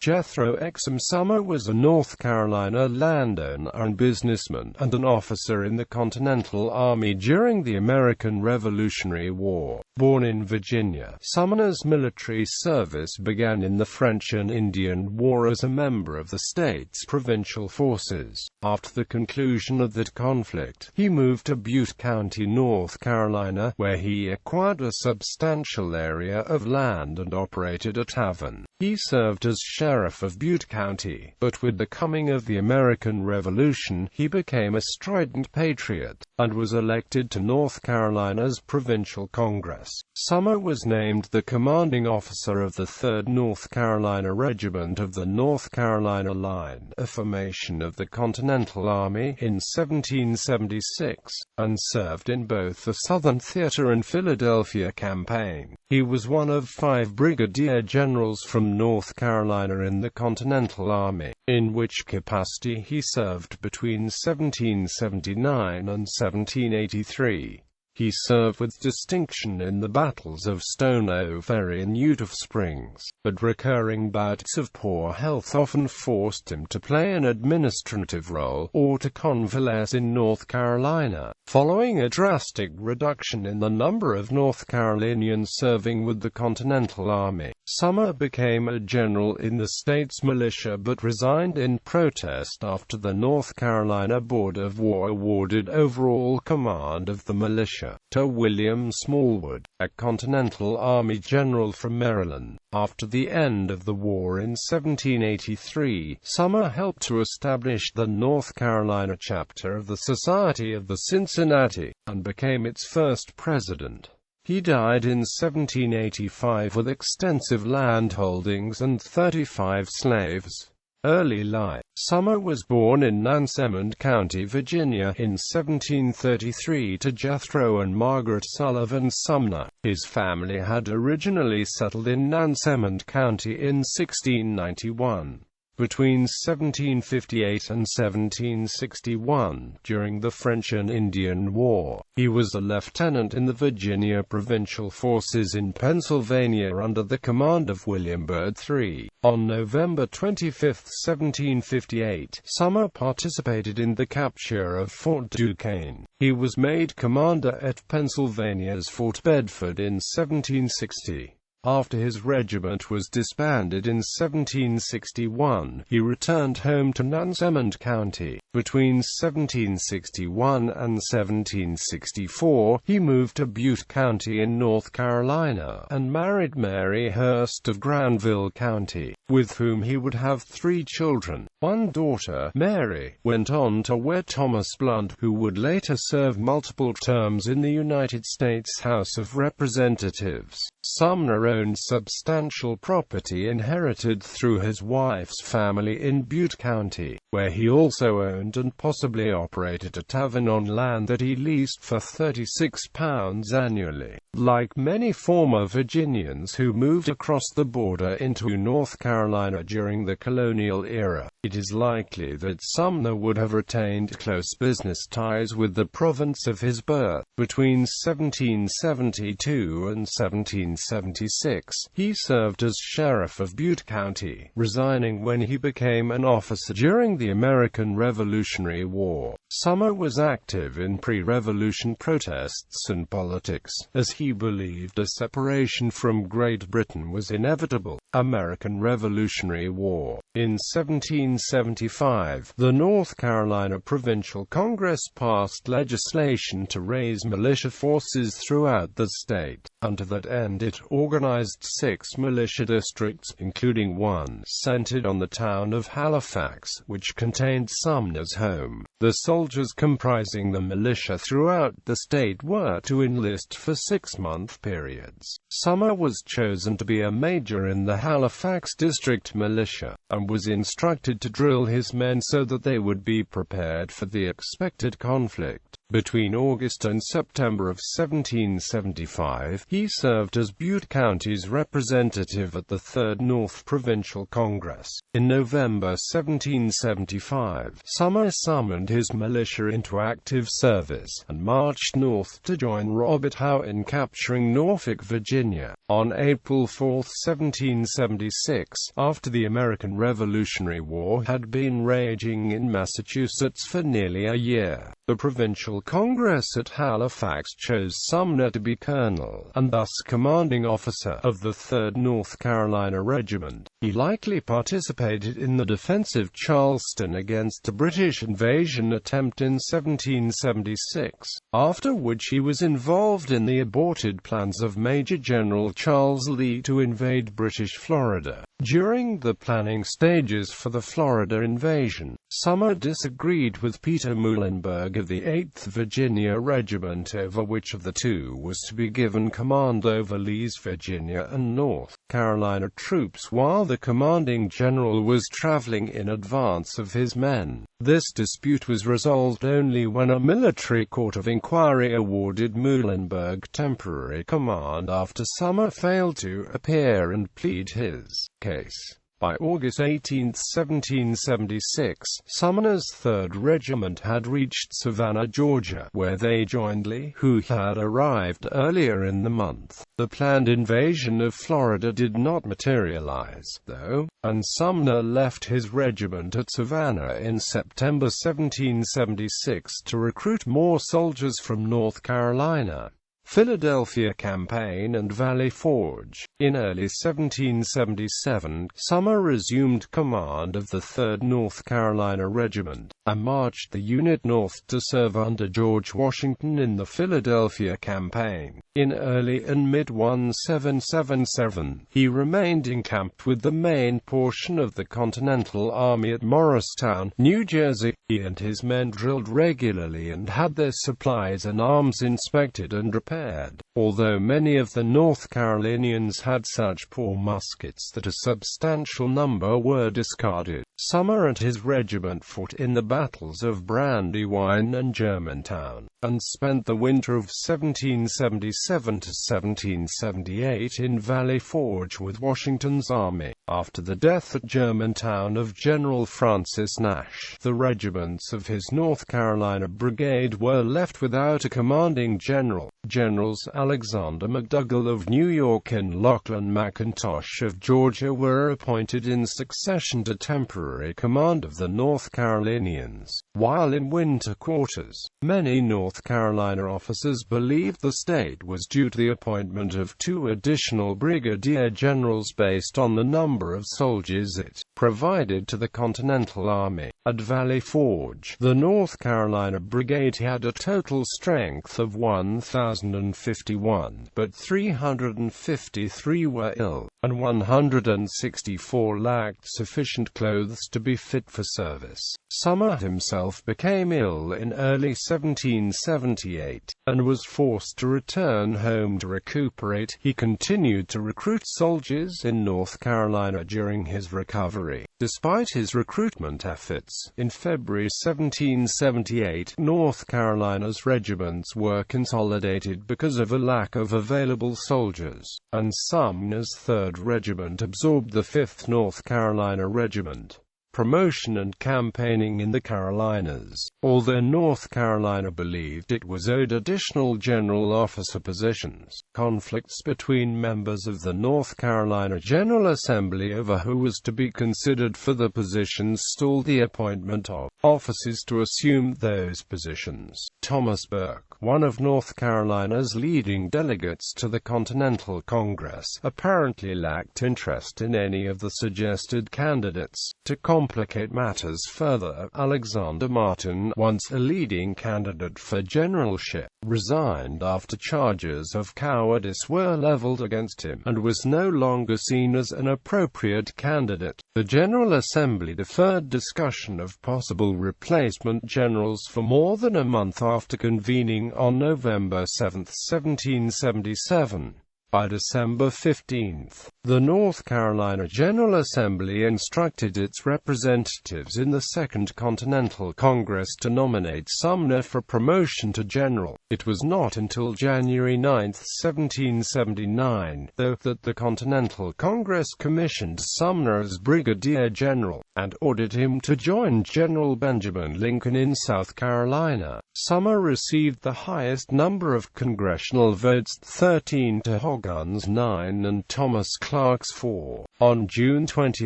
Jethro Exum Sumner was a North Carolina landowner and businessman, and an officer in the Continental Army during the American Revolutionary War. Born in Virginia, Sumner's military service began in the French and Indian War as a member of the state's provincial forces. After the conclusion of that conflict, he moved to Bute County, North Carolina, where he acquired a substantial area of land and operated a tavern. He served as Sheriff of Bute County, but with the coming of the American Revolution, he became a strident Patriot, and was elected to North Carolina's Provincial Congress. Sumner was named the commanding officer of the 3rd North Carolina Regiment of the North Carolina Line, a formation of the Continental Army, in 1776, and served in both the Southern Theater and Philadelphia campaign. He was one of 5 brigadier generals from North Carolina in the Continental Army, in which capacity he served between 1779 and 1783. He served with distinction in the battles of Stono Ferry and Eutaw Springs, but recurring bouts of poor health often forced him to play an administrative role, or to convalesce in North Carolina. Following a drastic reduction in the number of North Carolinians serving with the Continental Army, Sumner became a general in the state's militia but resigned in protest after the North Carolina Board of War awarded overall command of the militia to William Smallwood, a Continental Army general from Maryland. After the end of the war in 1783, Sumner helped to establish the North Carolina chapter of the Society of the Cincinnati, and became its first president. He died in 1785 with extensive land holdings and 35 slaves. Early life. Sumner was born in Nansemond County, Virginia, in 1733 to Jethro and Margaret Sullivan Sumner. His family had originally settled in Nansemond County in 1691. Between 1758 and 1761, during the French and Indian War, he was a lieutenant in the Virginia Provincial Forces in Pennsylvania under the command of William Byrd III. On November 25, 1758, Sumner participated in the capture of Fort Duquesne. He was made commander at Pennsylvania's Fort Bedford in 1760. After his regiment was disbanded in 1761, he returned home to Nansemond County. Between 1761 and 1764, he moved to Bute County in North Carolina, and married Mary Hurst of Granville County, with whom he would have 3 children. One daughter, Mary, went on to wed Thomas Blunt, who would later serve multiple terms in the United States House of Representatives. Sumner owned substantial property inherited through his wife's family in Bute County, where he also owned and possibly operated a tavern on land that he leased for £36 annually. Like many former Virginians who moved across the border into North Carolina during the colonial era, it is likely that Sumner would have retained close business ties with the province of his birth. Between 1772 and 1776, he served as Sheriff of Bute County, resigning when he became an officer during the American Revolutionary War. Sumner was active in pre-revolution protests and politics, as he believed a separation from Great Britain was inevitable. American Revolutionary War. In 1775, the North Carolina Provincial Congress passed legislation to raise militia forces throughout the state, and to that end it organized 6 militia districts, including one centered on the town of Halifax, which contained Sumner's home. The soldiers comprising the militia throughout the state were to enlist for 6-month periods. Sumner was chosen to be a major in the Halifax District Militia, and was instructed to drill his men so that they would be prepared for the expected conflict. Between August and September of 1775, he served as Bute County's representative at the Third North Provincial Congress. In November 1775, Sumner summoned his militia into active service, and marched north to join Robert Howe in capturing Norfolk, Virginia. On April 4, 1776, after the American Revolutionary War had been raging in Massachusetts for nearly a year, the Provincial Congress at Halifax chose Sumner to be colonel, and thus commanding officer, of the 3rd North Carolina Regiment. He likely participated in the defense of Charleston against the British invasion attempt in 1776, after which he was involved in the aborted plans of Major General Charles Lee to invade British Florida. During the planning stages for the Florida invasion, Sumner disagreed with Peter Muhlenberg of the 8th Virginia Regiment over which of the two was to be given command over Lee's Virginia and North Carolina troops while the commanding general was traveling in advance of his men. This dispute was resolved only when a military court of inquiry awarded Muhlenberg temporary command after Sumner failed to appear and plead his case. By August 18, 1776, Sumner's 3rd Regiment had reached Savannah, Georgia, where they joined Lee, who had arrived earlier in the month. The planned invasion of Florida did not materialize, though, and Sumner left his regiment at Savannah in September 1776 to recruit more soldiers from North Carolina. Philadelphia Campaign and Valley Forge. In early 1777, Sumner resumed command of the 3rd North Carolina Regiment, and marched the unit north to serve under George Washington in the Philadelphia Campaign. In early and mid-1777, he remained encamped with the main portion of the Continental Army at Morristown, New Jersey. He and his men drilled regularly and had their supplies and arms inspected and repaired, although many of the North Carolinians had such poor muskets that a substantial number were discarded. Sumner and his regiment fought in the battles of Brandywine and Germantown, and spent the winter of 1777 to 1778 in Valley Forge with Washington's army. After the death at Germantown of General Francis Nash, the regiments of his North Carolina Brigade were left without a commanding general. Generals Alexander McDougall of New York and Lachlan McIntosh of Georgia were appointed in succession to temporary command of the North Carolinians. While in winter quarters, many North Carolina officers believed the state was due to the appointment of 2 additional brigadier generals based on the number of soldiers it provided to the Continental Army. At Valley Forge, the North Carolina Brigade had a total strength of 1,051, but 353 were ill, and 164 lacked sufficient clothes to be fit for service. Sumner himself became ill in early 1778, and was forced to return home to recuperate. He continued to recruit soldiers in North Carolina during his recovery. Despite his recruitment efforts, in February 1778, North Carolina's regiments were consolidated because of a lack of available soldiers, and Sumner's 3rd Regiment absorbed the 5th North Carolina Regiment. Promotion and campaigning in the Carolinas. Although North Carolina believed it was owed additional general officer positions, conflicts between members of the North Carolina General Assembly over who was to be considered for the positions stalled the appointment of officers to assume those positions. Thomas Burke, one of North Carolina's leading delegates to the Continental Congress, apparently lacked interest in any of the suggested candidates. To complicate matters further, Alexander Martin, once a leading candidate for generalship, resigned after charges of cowardice were leveled against him, and was no longer seen as an appropriate candidate. The General Assembly deferred discussion of possible replacement generals for more than a month after convening on November 7, 1777. By December 15, The North Carolina General Assembly instructed its representatives in the Second Continental Congress to nominate Sumner for promotion to general. It was not until January 9, 1779, though, that the Continental Congress commissioned Sumner as brigadier general, and ordered him to join General Benjamin Lincoln in South Carolina. Sumner received the highest number of congressional votes, 13 to Hogan's 9 and Thomas Clark's 4. On June 20,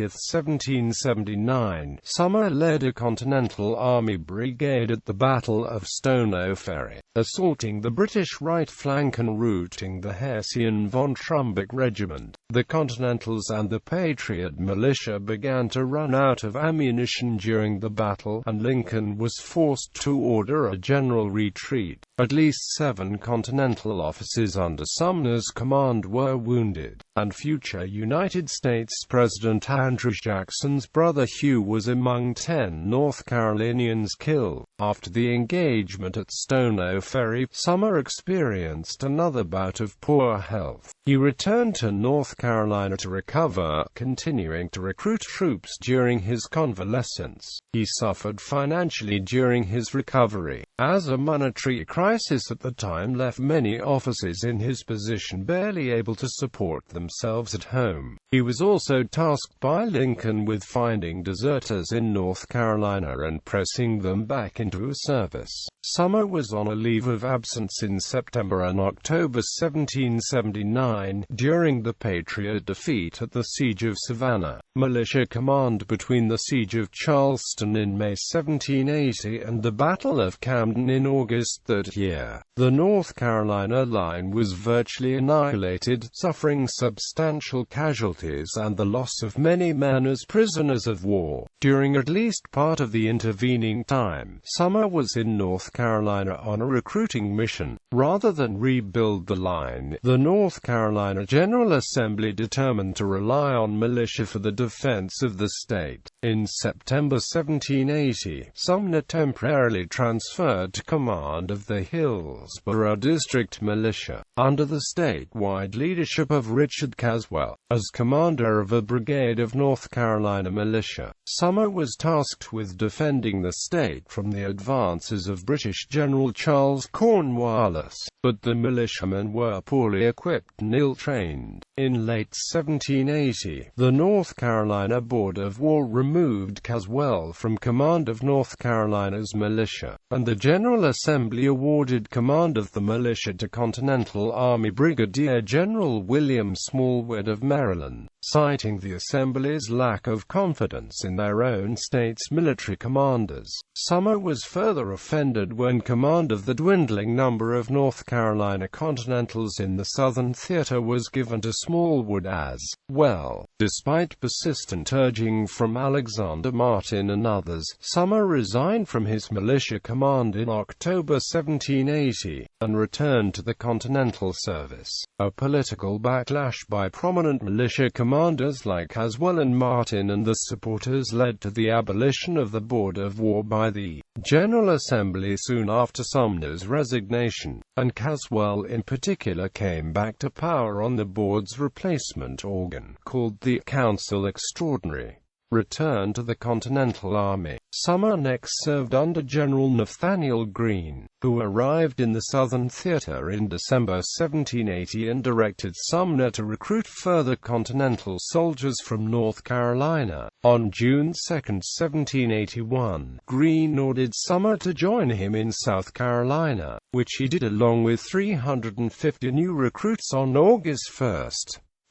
1779, Sumner led a Continental Army brigade at the Battle of Stono Ferry, assaulting the British right flank and routing the Hessian von Trumbuck Regiment. The Continentals and the Patriot militia began to run out of ammunition during the battle, and Lincoln was forced to order a general retreat. At least 7 Continental officers under Sumner's command were wounded, and future United States President Andrew Jackson's brother Hugh was among 10 North Carolinians killed. After the engagement at Stono Ferry, Sumner experienced another bout of poor health. He returned to North Carolina to recover, continuing to recruit troops during his convalescence. He suffered financially during his recovery, as a monetary crisis at the time left many officers in his position barely able to support themselves at home. He was also tasked by Lincoln with finding deserters in North Carolina and pressing them back into service. Sumner was on a leave of absence in September and October 1779, during the Patriot defeat at the Siege of Savannah, Militia Command between the Siege of Charleston in May 1780 and the Battle of Camden in August that year. The North Carolina line was virtually annihilated, suffering substantial casualties and the loss of many men as prisoners of war. During at least part of the intervening time, Sumner was in North Carolina on a recruiting mission. Rather than rebuild the line, the North Carolina General Assembly determined to rely on militia for the defense of the state. In September 1780, Sumner temporarily transferred to command of the Hillsborough District Militia, under the statewide leadership of Richard Caswell, as commander of a brigade of North Carolina militia. Sumner was tasked with defending the state from the advances of British General Charles Cornwallis, but the militiamen were poorly equipped and ill-trained. In late 1780, the North Carolina Board of War removed Caswell from command of North Carolina's militia, and the General Assembly awarded command of the militia to Continental Army Brigadier General William Smallwood of Maryland. Citing the Assembly's lack of confidence in their own state's military commanders, Sumner was further offended when command of the dwindling number of North Carolina Continentals in the Southern Theater was given to Smallwood as well. Despite persistent urging from Alexander Martin and others, Sumner resigned from his militia command in October 1780, and returned to the Continental service. A political backlash by prominent militia commanders like Caswell and Martin and the supporters led to the abolition of the Board of War by the General Assembly soon after Sumner's resignation, and Caswell in particular came back to power on the board's replacement organ, called the Council Extraordinary. Return to the Continental Army. Sumner next served under General Nathaniel Greene, who arrived in the Southern Theater in December 1780 and directed Sumner to recruit further Continental soldiers from North Carolina. On June 2, 1781, Greene ordered Sumner to join him in South Carolina, which he did along with 350 new recruits on August 1.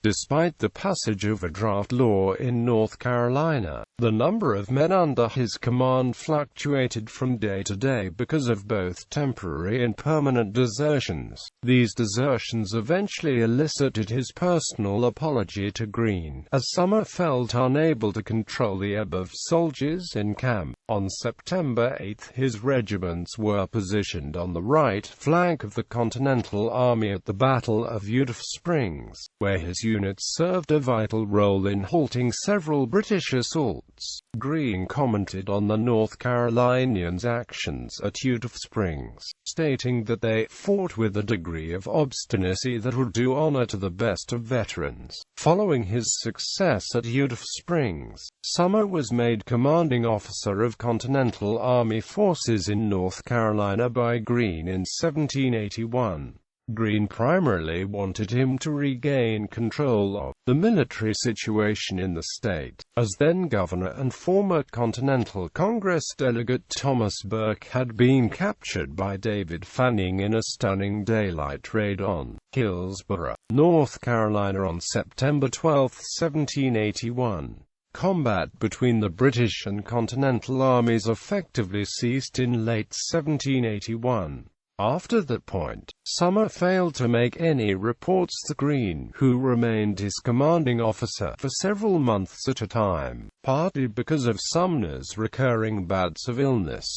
Despite the passage of a draft law in North Carolina, the number of men under his command fluctuated from day to day because of both temporary and permanent desertions. These desertions eventually elicited his personal apology to Greene, as Sumner felt unable to control the ebb of soldiers in camp. On September 8, his regiments were positioned on the right flank of the Continental Army at the Battle of Eutaw Springs, where his unit served a vital role in halting several British assaults. Greene commented on the North Carolinians' actions at Jethro Springs, stating that they fought with a degree of obstinacy that would do honor to the best of veterans. Following his success at Jethro Springs, Sumner was made commanding officer of Continental Army forces in North Carolina by Greene in 1781. Greene primarily wanted him to regain control of the military situation in the state, as then-governor and former Continental Congress delegate Thomas Burke had been captured by David Fanning in a stunning daylight raid on Hillsborough, North Carolina on September 12, 1781. Combat between the British and Continental armies effectively ceased in late 1781. After that point, Sumner failed to make any reports to Greene, who remained his commanding officer for several months at a time, partly because of Sumner's recurring bouts of illness.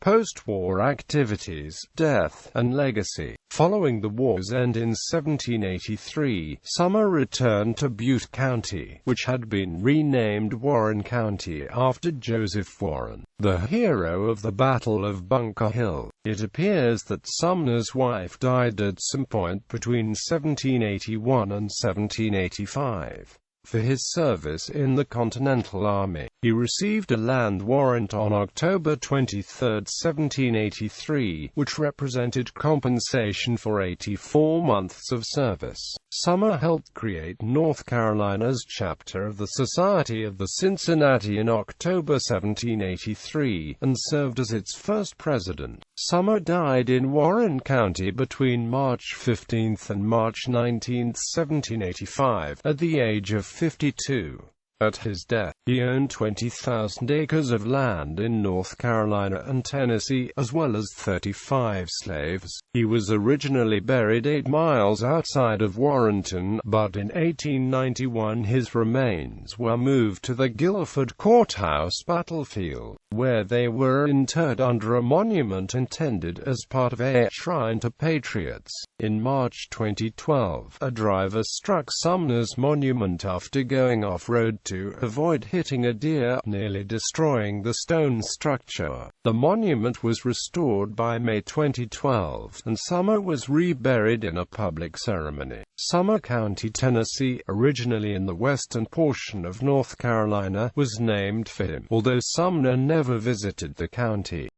Post-war activities, death, and legacy. Following the war's end in 1783, Sumner returned to Bute County, which had been renamed Warren County after Joseph Warren, the hero of the Battle of Bunker Hill. It appears that Sumner's wife died at some point between 1781 and 1785. For his service in the Continental Army, he received a land warrant on October 23, 1783, which represented compensation for 84 months of service. Sumner helped create North Carolina's chapter of the Society of the Cincinnati in October 1783, and served as its first president. Sumner died in Warren County between March 15 and March 19, 1785, at the age of 52. At his death, he owned 20,000 acres of land in North Carolina and Tennessee, as well as 35 slaves. He was originally buried 8 miles outside of Warrenton, but in 1891 his remains were moved to the Guilford Courthouse battlefield, where they were interred under a monument intended as part of a shrine to patriots. In March 2012, a driver struck Sumner's monument after going off-road to avoid hitting a deer, nearly destroying the stone structure. The monument was restored by May 2012, and Sumner was reburied in a public ceremony. Sumner County, Tennessee, originally in the western portion of North Carolina, was named for him, although Sumner never visited the county.